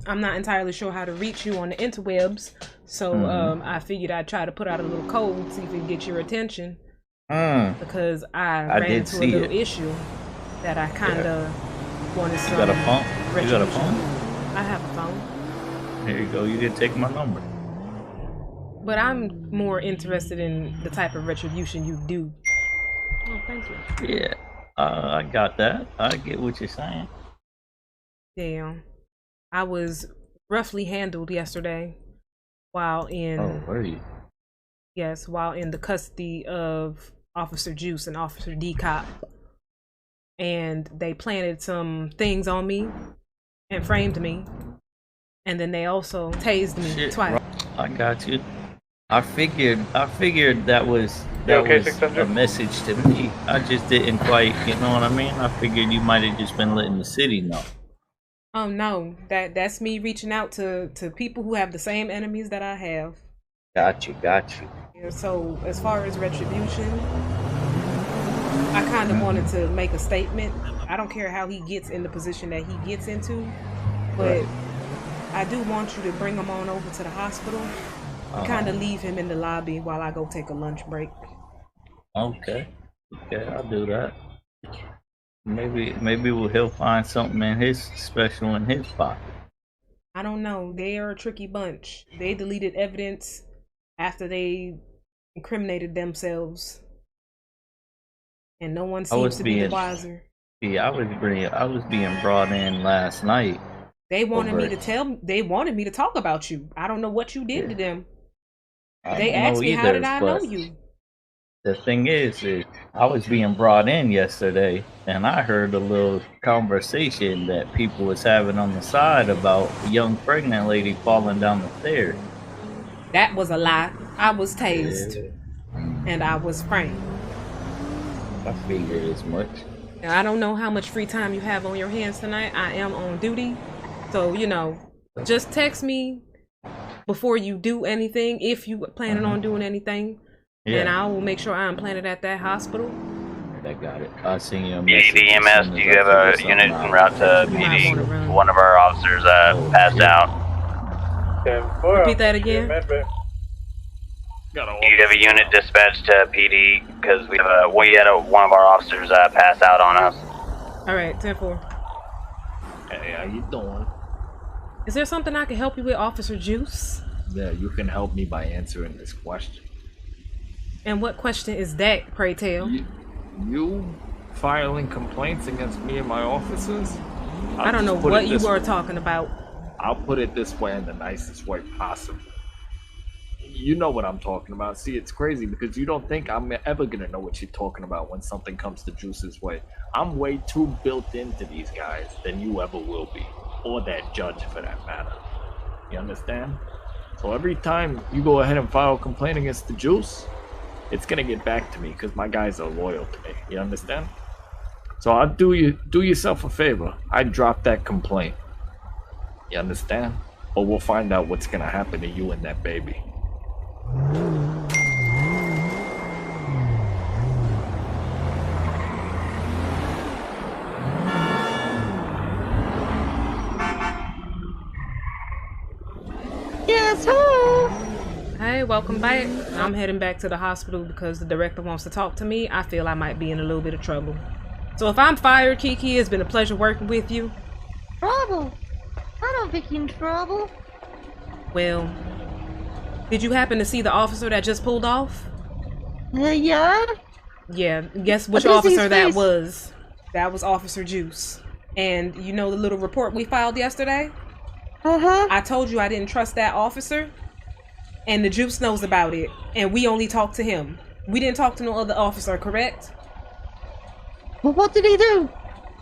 I'm not entirely sure how to reach you on the interwebs, so I figured I'd try to put out a little code, see if it can get your attention. Because I ran did into a see little it. issue that I kind of wanted some. You got a phone? You got a phone? I have a phone. Here you go. You can take my number. But I'm more interested in the type of retribution you do. Oh, thank you. Yeah, I got that. I get what you're saying. Damn. I was roughly handled yesterday while in... Oh, were you? Yes, while in the custody of Officer Juice and Officer D-Cop. And they planted some things on me and framed me. And then they also tased me twice. I got you. I figured that was a message to me. I just didn't quite, you know what I mean? I figured you might have just been letting the city know. Oh no, that's me reaching out to people who have the same enemies that I have. Got you. Yeah, so as far as retribution, I kind of wanted to make a statement. I don't care how he gets in the position that he gets into, but I do want you to bring him on over to the hospital. Kind of leave him in the lobby while I go take a lunch break. Okay, I'll do that. Maybe he'll find something in his special in his pocket. I don't know. They are a tricky bunch. They deleted evidence after they incriminated themselves, and no one seems to be the wiser. Yeah, I was being brought in last night. They wanted me to talk about you. I don't know what you did to them. They asked me, how did I know you? The thing is I was being brought in yesterday, and I heard a little conversation that people was having on the side about a young pregnant lady falling down the stairs. That was a lie. I was tased, and I was framed. I figured as much. Now, I don't know how much free time you have on your hands tonight. I am on duty, so just text me before you do anything, if you planning on doing anything, and I will make sure I'm planted at that hospital. I got it. I'll send you a message. EMS, do you have a unit en route to PD? One of our officers passed out. Repeat that again. Do you have a unit dispatched to PD? Because we had one of our officers pass out on us. Alright, 10-4. Hey, how you doing? Is there something I can help you with, Officer Juice? Yeah, you can help me by answering this question. And what question is that, pray tell? You filing complaints against me and my officers? I don't know what you were talking about. I'll put it this way in the nicest way possible. You know what I'm talking about. See, it's crazy because you don't think I'm ever gonna know what you're talking about when something comes to Juice's way. I'm way too built into these guys than you ever will be. Or that judge, for that matter. You understand? So every time you go ahead and file a complaint against the Juice, it's gonna get back to me because my guys are loyal to me. You understand? So I'll do yourself a favor. I drop that complaint. You understand? Or we'll find out what's gonna happen to you and that baby. Yes, hello. Hey, welcome back. I'm heading back to the hospital because the director wants to talk to me. I feel I might be in a little bit of trouble. So if I'm fired, Kiki, it's been a pleasure working with you. Trouble? I don't think you're in trouble. Well, did you happen to see the officer that just pulled off? Yeah? Yeah, guess which officer that was? That was Officer Juice. And you know the little report we filed yesterday? I told you I didn't trust that officer, and the Juice knows about it, and we only talked to him. We didn't talk to no other officer, correct? Well, what did he do?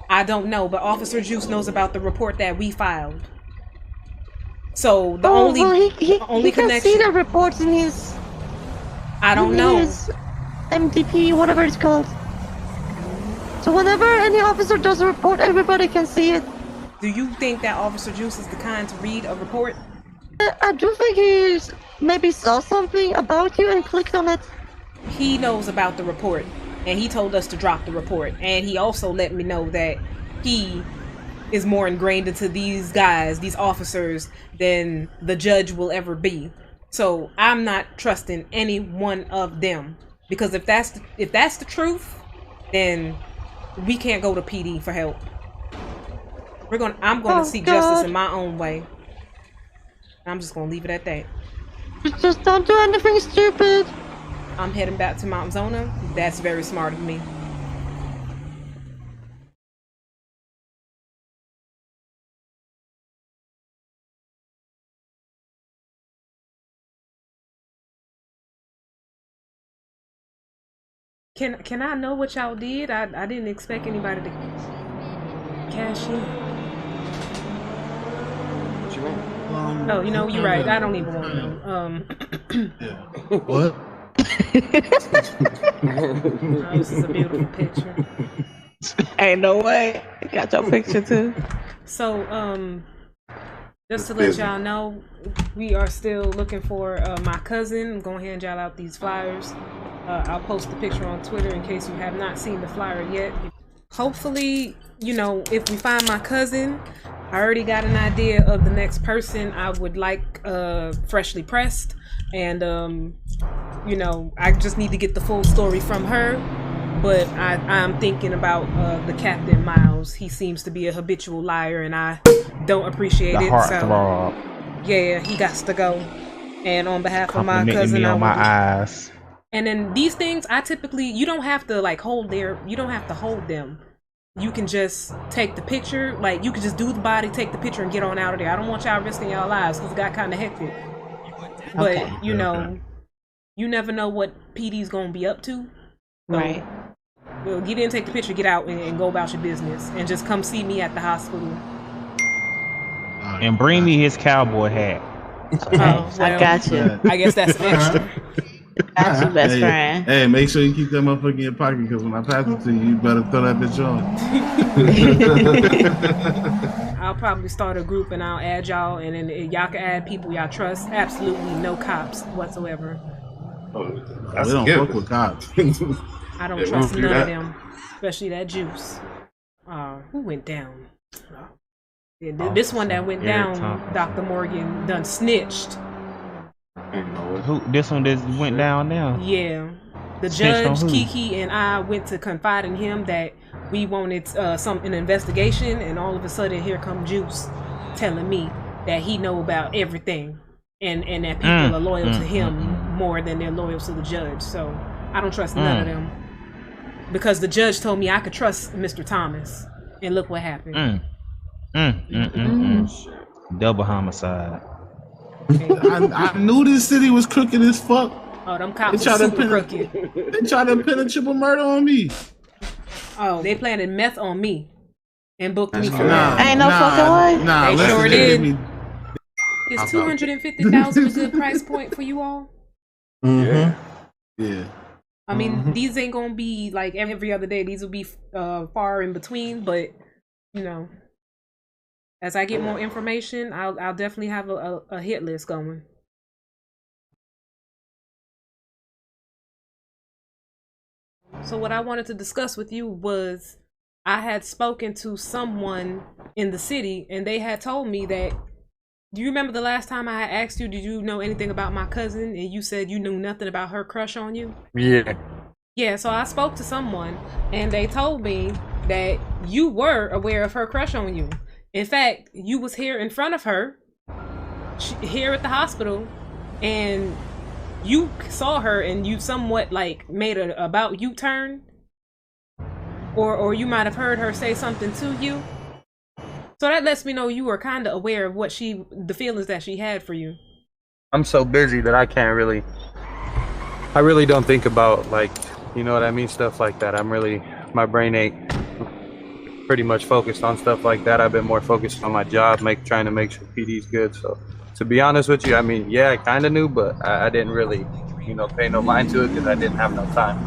I don't know, but Officer Juice knows about the report that we filed. So the only he connection. can see the reports in his. I don't know. His MDP, whatever it's called. So whenever any officer does a report, everybody can see it. Do you think that Officer Juice is the kind to read a report? I do think he maybe saw something about you and clicked on it. He knows about the report, and he told us to drop the report. And he also let me know that he is more ingrained into these guys, these officers, than the judge will ever be. So I'm not trusting any one of them, because if that's the truth, then we can't go to PD for help. I'm gonna seek justice in my own way. I'm just gonna leave it at that. Just don't do anything stupid. I'm heading back to Mount Zona. That's very smart of me. Can I know what y'all did? I didn't expect anybody to cash in. What you mean? Oh, you know, you're right. I don't even want to know. Yeah. What? Oh, this is a beautiful picture. Ain't no way. Got your picture too. So, just to let y'all know, we are still looking for my cousin. I'm going ahead and jot out these flyers. I'll post the picture on Twitter in case you have not seen the flyer yet. Hopefully, you know, if we find my cousin, I already got an idea of the next person I would like freshly pressed. And, you know, I just need to get the full story from her. But I'm thinking about the Captain Miles. He seems to be a habitual liar, and I don't appreciate it. So, yeah, he got to go. And on behalf of my cousin, me on my eyes. And then these things, I typically, you don't have to like you don't have to hold them. You can just take the picture, like you can just do the body, take the picture, and get on out of there. I don't want y'all risking y'all lives because it got kind of hectic. But you know, you never know what PD's gonna be up to. So, Right. Well, get in, take the picture, get out, and go about your business, and just come see me at the hospital. And bring me his cowboy hat. Well, I got you. I guess that's extra. Got you, best friend. Hey, make sure you keep that motherfucker in your pocket because when I pass it to you, you better throw that bitch on. I'll probably start a group and I'll add y'all, and then y'all can add people y'all trust. Absolutely no cops whatsoever. Oh, We that's don't a given. fuck with cops. I don't Yeah, we trust don't do none of that. them, especially that juice. Who went down? Yeah, this one that went Eric down, Thompson. Dr. Morgan done snitched. Who? This one just went down now. Yeah. The Snitched on judge, who? Kiki, and I went to confide in him that we wanted an investigation, and all of a sudden here come Juice telling me that he know about everything, and that people are loyal to him more than they're loyal to the judge. So I don't trust none of them, because the judge told me I could trust Mr. Thomas, and look what happened. Double homicide. I knew this city was crooked as fuck. Oh, them cops They are tried to super pin crooked. They tried to pin a triple murder on me. Oh, they planted meth on me and booked me for Nah, meth. Ain't no fucking way. Nah, They listen, sure they did. gave me- Is 250,000 a good price point for you all? Yeah. Yeah. I mean, these ain't gonna be like every other day. These will be far in between, but you know, as I get more information, I'll definitely have a hit list going. So what I wanted to discuss with you was I had spoken to someone in the city, and they had told me that. Do you remember the last time I asked you, did you know anything about my cousin? And you said you knew nothing about her crush on you? Yeah. Yeah, so I spoke to someone, and they told me that you were aware of her crush on you. In fact, you was here in front of her, here at the hospital, and you saw her, and you somewhat like made a about you turn, or you might have heard her say something to you. So that lets me know you were kind of aware of what the feelings that she had for you. I'm so busy that I really don't think about, like, you know what I mean, stuff like that. My brain ain't pretty much focused on stuff like that. I've been more focused on my job, trying to make sure PD's good. So to be honest with you, I mean, yeah, I kind of knew, but I didn't really, pay no mind to it because I didn't have no time.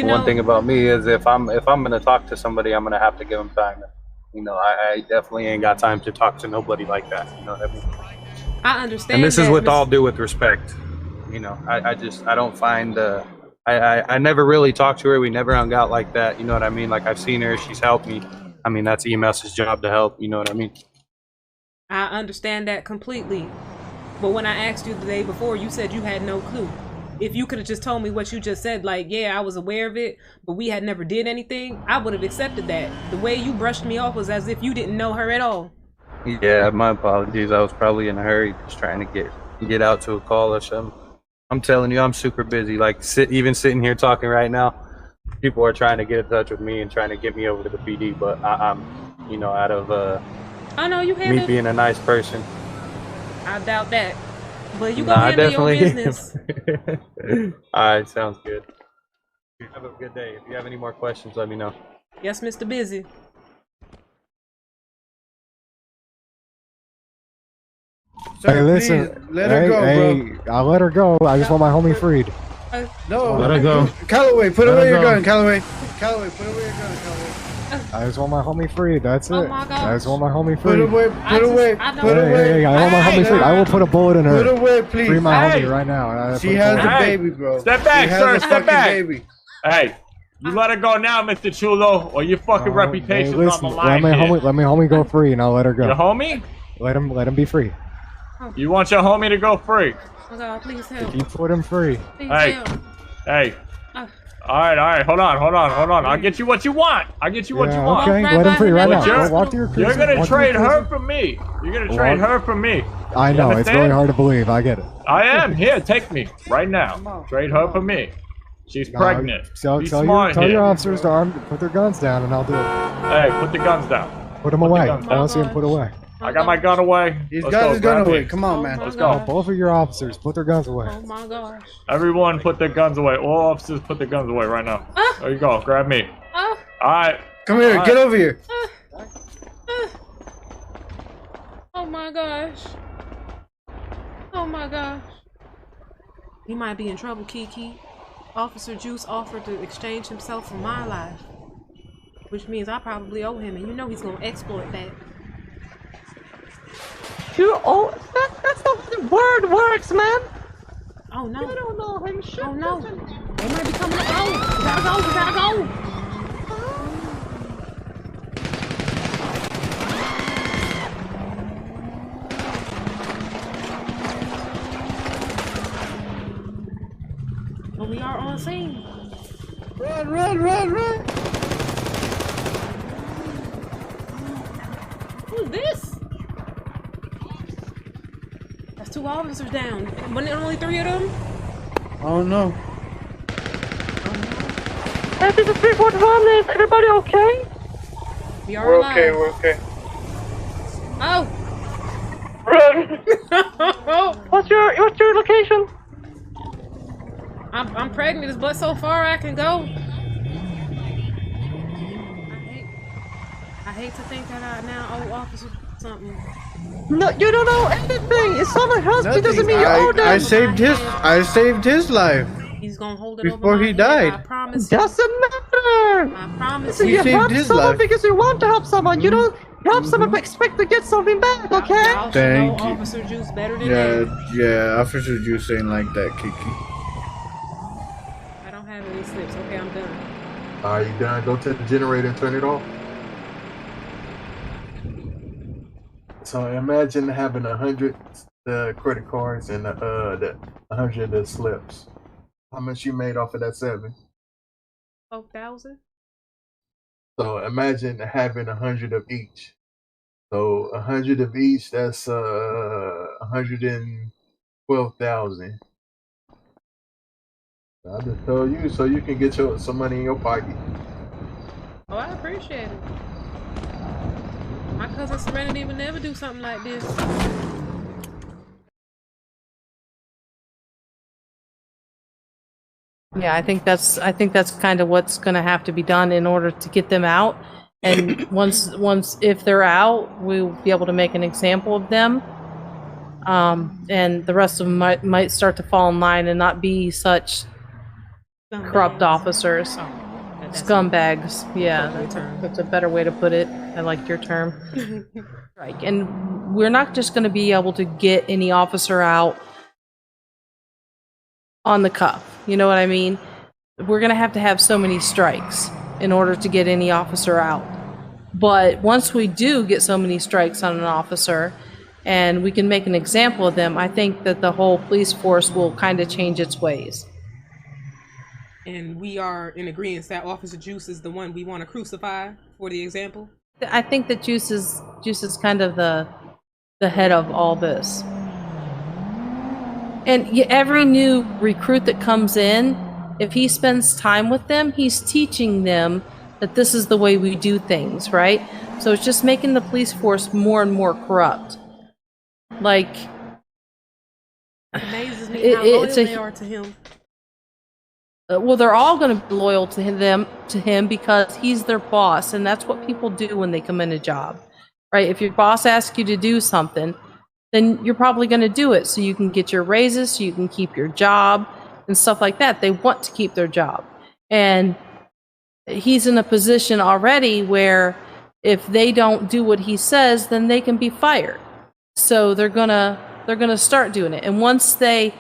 One thing about me is if I'm gonna talk to somebody, I'm gonna have to give them time. I definitely ain't got time to talk to nobody like that. You know what I mean? I understand. And this is that, with all due with respect. I don't find, I never really talked to her. We never hung out like that. You know what I mean? Like, I've seen her, she's helped me. I mean, that's EMS's job to help. You know what I mean? I understand that completely. But when I asked you the day before, you said you had no clue. If you could have just told me what you just said, like, yeah, I was aware of it, but we had never did anything, I would have accepted that. The way you brushed me off was as if you didn't know her at all. Yeah, my apologies. I was probably in a hurry, just trying to get out to a call or something. I'm telling you, I'm super busy. Like, even sitting here talking right now, people are trying to get in touch with me and trying to get me over to the PD, but I'm, you know, out of I know you me handled. being a nice person. I doubt that. But you go Nah, I handle your definitely business. All right, sounds good. You have a good day. If you have any more questions, let me know. Yes, Mr. Busy. Sir, Hey, listen. please, let her go, bro. I'll let her go. I just want my homie freed. No, Let her go. Callaway, put Let away her your go. gun, Callaway. Callaway, put away your gun, Callaway. I just want my homie freed. That's it. Oh my gosh. I just want my homie Put freed. away, I put away, just- I put don't- away. Hey, I want my homie freed. I will put a bullet in her. Put away, please. Free my Hey. homie right now. She has a Hey. baby, bro. Step back, she has sir, a step fucking back. baby. Hey, you let her go now, Mr. Chulo, or your fucking reputation's Hey, listen, on the line. let here. my homie go free, and I'll let her go. Your homie? Let him be free. You want your homie to go free? Oh God, please help. You put him free. Please Hey. help. Hey. Uh. All right, hold on. I'll get you what you want. What you want. Okay, right let him by free him right at now. the Go hospital. walk to your cruiser. You're gonna walk to your trade her cruiser. for me. You're gonna Walk. trade her for me. I You know, it's understand? really hard to believe. I get it. I am. Here, take me. Right now. Trade her for me. She's pregnant. Tell Be smart your here. officers to put their guns down, and I'll do it. Hey, put the guns down. Put them Put the away. guns I want to see down. them put away. I got my gun away. He's Let's got go. his gun Grab away. me. Come on, Oh man. my Let's Oh, go. both of your officers, put their guns away. Oh my gosh. Everyone put their guns away. All officers put their guns away right now. Ah. There you go. Grab me. Ah. All right. Come here, All get right. over here. Oh my gosh. Oh my gosh. He might be in trouble, Kiki. Officer Juice offered to exchange himself for my life. Which means I probably owe him, and you know he's gonna exploit that. That's not how the word works, man. Oh no. You don't know him. Shit. Oh no. They might be coming up. Oh, we gotta go. But we are on scene. Run, run, run, run. Who's this? That's 2 officers down. Wasn't there only 3 of them? Oh no. Hey, this is 341. Is everybody okay? We are alive. We're okay. Oh! Run. What's your location? I'm pregnant, but so far I can go. I hate to think that I now owe officer something. No, you don't know anything. If someone helps you, doesn't mean you owe them. I saved his life. He's gonna hold it Before over my he head, died. I promise. You. Doesn't matter. I promise. Listen, He you saved help his someone life. because you want to help someone. You don't help someone but expect to get something back, okay? Y'all should know Thank you. Officer Juice better than that. Yeah, Officer Juice ain't like that, Kiki. I don't have any slips. Okay, I'm done. Are you done? Go to the generator and turn it off. So imagine having 100 credit cards and the 100 the slips. How much you made off of that 7? 12,000. So imagine having 100 of each. So 100 of each, that's 112,000. I just told you so you can get some money in your pocket. Oh, I appreciate it. My cousin Serenity would never do something like this. Yeah, I think that's kind of what's going to have to be done in order to get them out. And once if they're out, we'll be able to make an example of them. And the rest of them might start to fall in line and not be such corrupt officers. Scumbags. Yeah, that's a better way to put it. I like your term. Right. And we're not just going to be able to get any officer out on the cuff. You know what I mean? We're going to have so many strikes in order to get any officer out. But once we do get so many strikes on an officer and we can make an example of them, I think that the whole police force will kind of change its ways. And we are in agreement that Officer Juice is the one we want to crucify for the example. I think that Juice is kind of the head of all this. And every new recruit that comes in, if he spends time with them, he's teaching them that this is the way we do things, right? So it's just making the police force more and more corrupt. Like, it amazes me how loyal they are to him. Well, they're all going to be loyal to him because he's their boss, and that's what people do when they come in a job, right? If your boss asks you to do something, then you're probably going to do it so you can get your raises, so you can keep your job, and stuff like that. They want to keep their job. And he's in a position already where if they don't do what he says, then they can be fired. So they're gonna start doing it. And once they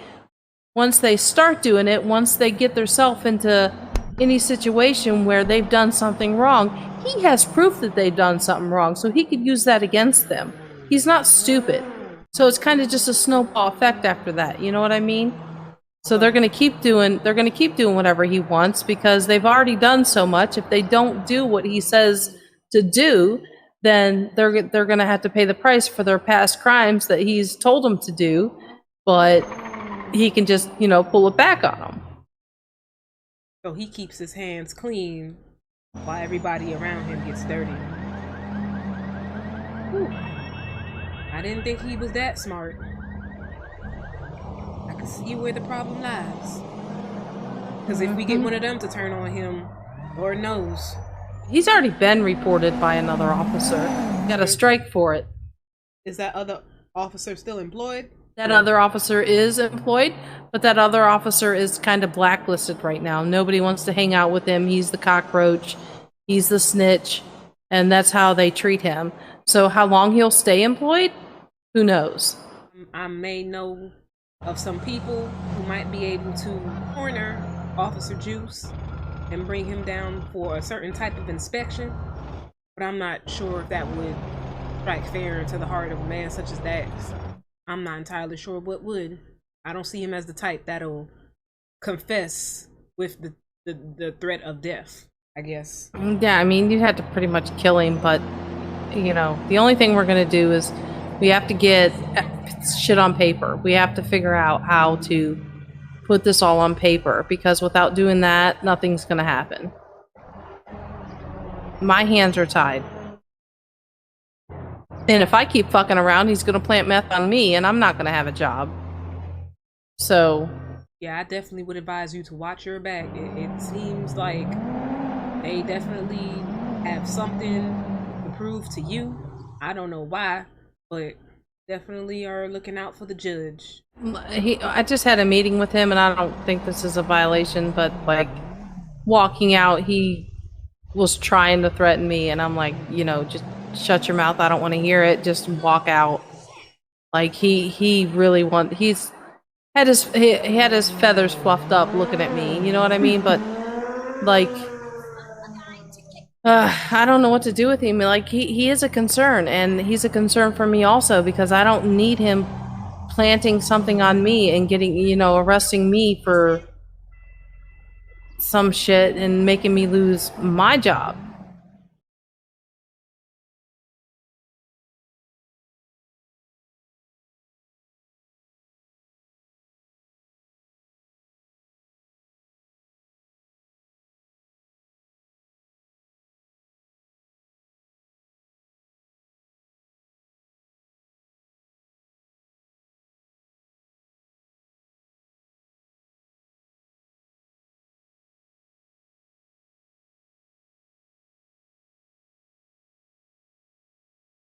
start doing it, once they get themselves into any situation where they've done something wrong, he has proof that they've done something wrong, so he could use that against them. He's not stupid. So it's kind of just a snowball effect after that. You know what I mean? So they're going to keep doing whatever he wants because they've already done so much. If they don't do what he says to do, then they're going to have to pay the price for their past crimes that he's told them to do. But he can just, pull it back on them. So he keeps his hands clean while everybody around him gets dirty. Whew. I didn't think he was that smart. I can see where the problem lies. Because if we get one of them to turn on him, Lord knows. He's already been reported by another officer. Got a strike for it. Is that other officer still employed? That other officer is employed, but that other officer is kind of blacklisted right now. Nobody wants to hang out with him. He's the cockroach. He's the snitch. And that's how they treat him. So how long he'll stay employed? Who knows? I may know of some people who might be able to corner Officer Juice and bring him down for a certain type of inspection. But I'm not sure if that would strike fear into the heart of a man such as that. I'm not entirely sure what would. I don't see him as the type that'll confess with the threat of death, I guess. Yeah, I mean, you'd have to pretty much kill him, but, the only thing we're going to do is we have to get shit on paper. We have to figure out how to put this all on paper, because without doing that, nothing's going to happen. My hands are tied. And if I keep fucking around, he's going to plant meth on me, and I'm not going to have a job. So... yeah, I definitely would advise you to watch your back. It seems like they definitely have something to prove to you. I don't know why, but definitely are looking out for the judge. I just had a meeting with him, and I don't think this is a violation, but, walking out, he was trying to threaten me, and I'm like, just shut your mouth, I don't want to hear it, just walk out. He really he's had his feathers fluffed up looking at me, you know what I mean? But I don't know what to do with him. He is a concern, and he's a concern for me also, because I don't need him planting something on me and getting, arresting me for some shit and making me lose my job.